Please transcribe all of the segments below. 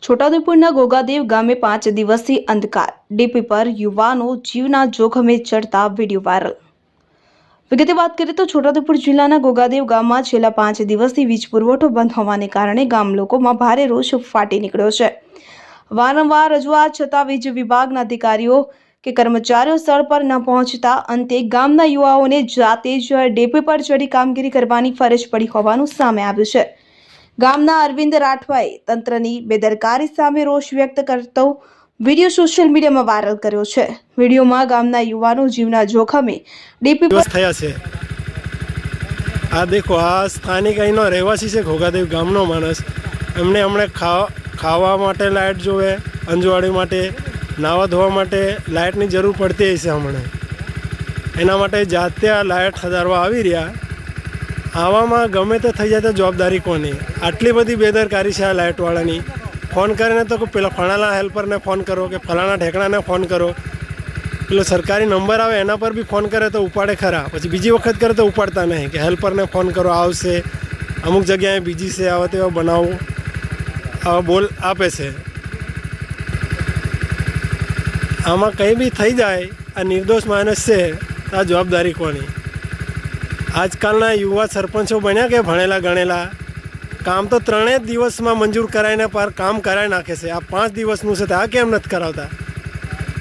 છોટાઉદેપુરના ગોગાદેવ ગામે 5 દિવસથી અંધકાર ડીપી પર યુવાનો જીવના જોખમે ચડતા વિડીયો વાયરલ। વિગતે વાત કરીએ તો છોટાઉદેપુર જિલ્લાના ગોગાદેવ ગામમાં છેલ્લા 5 દિવસથી વીજ પુરવઠો બંધ હોવાને કારણે ગામ લોકોમાં ભારે રોષ ફાટી નીકળ્યો છે। વારંવાર રજૂઆત છતાં વીજ વિભાગના અધિકારીઓ કે કર્મચારીઓ સ્થળ પર ન પહોંચતા અંતે ગામના યુવાઓને જાતે જ ડીપી પર ચડી કામગીરી કરવાની ફરજ પડી હોવાનું સામે આવ્યું છે। ગામના અરવિંદ રાઠવાએ તંત્રની બેદરકારી સામે રોષ વ્યક્ત કરતો વિડીયો સોશિયલ મીડિયામાં વાયરલ કર્યો છે। વિડીયોમાં ગામના યુવાનો જીવના જોખમે ડીપી પર થયા છે। આ દેખો, આ સ્થાનિક અહીંનો રહેવાસી છે, ઘોઘાદેવ ગામનો માણસ। એમને હમણે ખાવા માટે લાઇટ જોવે, અંજવાડી માટે, નાવા ધોવા માટે લાઇટની જરૂર પડતી હશે હમણે। એના માટે જાતે આ લાઇટ સુધારવા આવી રહ્યા। આવામાં ગમે તે થઈ જાય તો જવાબદારી કોની? આટલી બધી બેદરકારી છે આ લાઇટવાળાની। ફોન કરીને તો પેલા ફલાણા હેલ્પરને ફોન કરો કે ફલાણા ઢેકણાને ફોન કરો, પેલો સરકારી નંબર આવે એના પર બી ફોન કરે તો ઉપાડે ખરા, પછી બીજી વખત કરે તો ઉપાડતા નહીં કે હેલ્પરને ફોન કરો આવશે, અમુક જગ્યાએ બીજી છે, આવા તેવા બનાવો આવા બોલ આપે છે। આમાં કંઈ બી થઈ જાય, આ નિર્દોષ માણસ છે, આ જવાબદારી કોની? આજકાલના યુવા સરપંચો બન્યા કે ભણેલા ગણેલા, કામ તો 3 દિવસમાં મંજૂર કરાવીને પર કામ કરાવી નાખે છે। આ 5 દિવસનું છે તો આ કેમ નથી કરાવતા?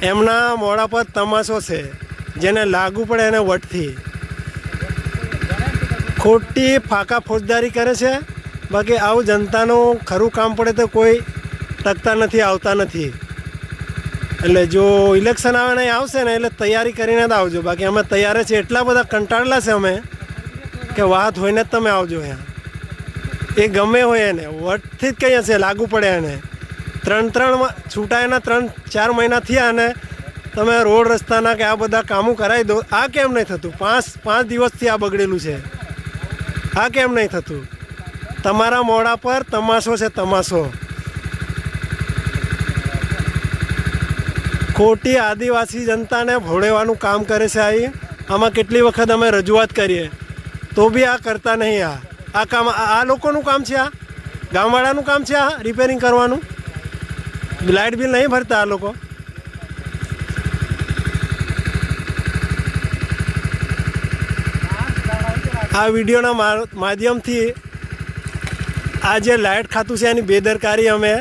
એમના મોઢા પર તમાશો છે, જેને લાગુ પડે એને વટથી ખોટી ફાકા ફોજદારી કરે છે। બાકી આવું જનતાનું ખરું કામ પડે તો કોઈ ટકતા નથી, આવતા નથી। એટલે જો ઇલેક્શન આવે ને આવશે ને એટલે તૈયારી કરીને જ આવજો। બાકી અમે તૈયાર છે, એટલા બધા કંટાળેલા છે અમે કે વાત હોઈને જ તમે આવજો। અહીંયા એ ગમે હોય એને વટથી જ કંઈ હશે, લાગુ પડે એને। 3 છૂટાયના 3-4 મહિના થયા અને તમે રોડ રસ્તાના કે આ બધા કામો કરાવી દો। આ કેમ નહીં થતું? 5 દિવસથી આ બગડેલું છે, આ કેમ નહીં થતું? તમારા મોઢા પર તમાશો છે, તમાશો। ખોટી આદિવાસી જનતાને ભોળેવાનું કામ કરે છે। આમાં કેટલી વખત અમે રજૂઆત કરીએ તો બી આ કરતા નહીં। આ કામ આ લોકોનું કામ છે, આ ગામવાળાનું કામ છે, આ રિપેરિંગ કરવાનું। લાઇટ બિલ નહીં ભરતા આ લોકો। આ વિડીયોના માધ્યમથી આ જે લાઇટ ખાતું છે એની બેદરકારી અમે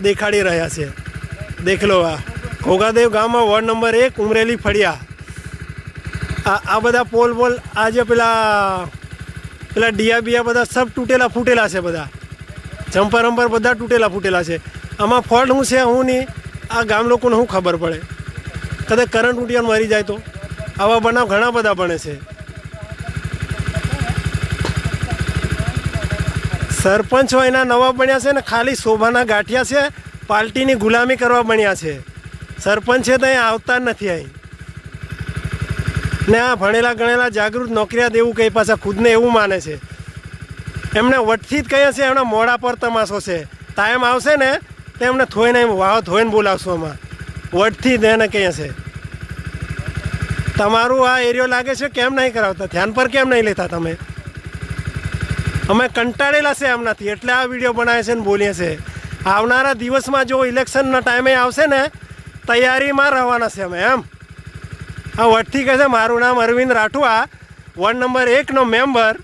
દેખાડી રહ્યા છે। દેખ લો, આ ઘોઘાદેવ ગામમાં વોર્ડ નંબર 1 ઉમરેલી ફળિયા, આ બધા પોલ આ જે પેલા ડિયા બધા સબ તૂટેલા ફૂટેલા છે, બધા જમ્પર વમ્પર બધા તૂટેલા ફૂટેલા છે। આમાં ફોલ્ટ શું છે શું નહીં આ ગામ લોકોને શું ખબર પડે? કદાચ કરંટ ઉઠીને મરી જાય તો? આવા બનાવ ઘણા બધા બને છે। સરપંચ હોય એના નવા બન્યા છે ને ખાલી શોભાના ગાંઠિયા છે, પાર્ટીની ગુલામી કરવા બન્યા છે। સરપંચ છે તો અહીં આવતા જ નથી। અહીં ને આ ભણેલા ગણેલા જાગૃત નોકરિયાત એવું કંઈ પાછા ખુદને એવું માને છે। એમને વટથી જ કહે છે, એમના મોઢા પર તમાશો છે। ટાઈમ આવશે ને તો એમને થોઈને વાવ ધોઈને બોલાવશું। આમાં વટથી જ એને કહે છે। તમારું આ એરિયો લાગે છે કેમ નહીં કરાવતા? ધ્યાન પર કેમ નહીં લેતા તમે? અમે કંટાળેલા છે એમનાથી, એટલે આ વિડીયો બનાવે છે ને બોલીએ છે। આવનારા દિવસમાં જો ઇલેક્શનના ટાઈમે આવશે ને તૈયારીમાં રહેવાના છે અમે એમ। આ વટથી કહે છે, મારું નામ અરવિંદ રાઠવા, વોર્ડ નંબર 1નો મેમ્બર।